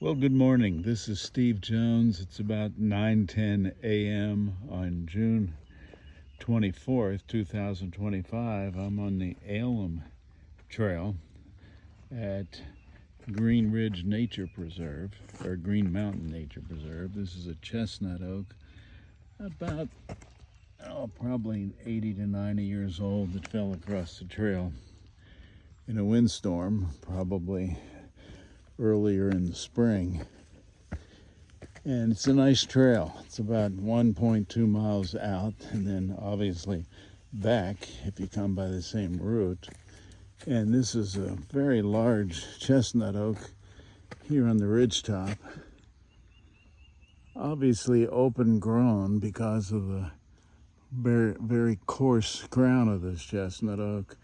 Well, good morning. This is Steve Jones. It's about 9:10 a.m. on June 24th, 2025. I'm on the Alum Trail at Green Ridge Nature Preserve, or Green Mountain Nature Preserve. This is a chestnut oak, about probably 80 to 90 years old, that fell across the trail in a windstorm, probably earlier in the spring. And it's a nice trail. It's about 1.2 miles out, and then obviously back if you come by the same route. And this is a very large chestnut oak here on the ridgetop. Obviously open grown because of the very, very coarse crown of this chestnut oak.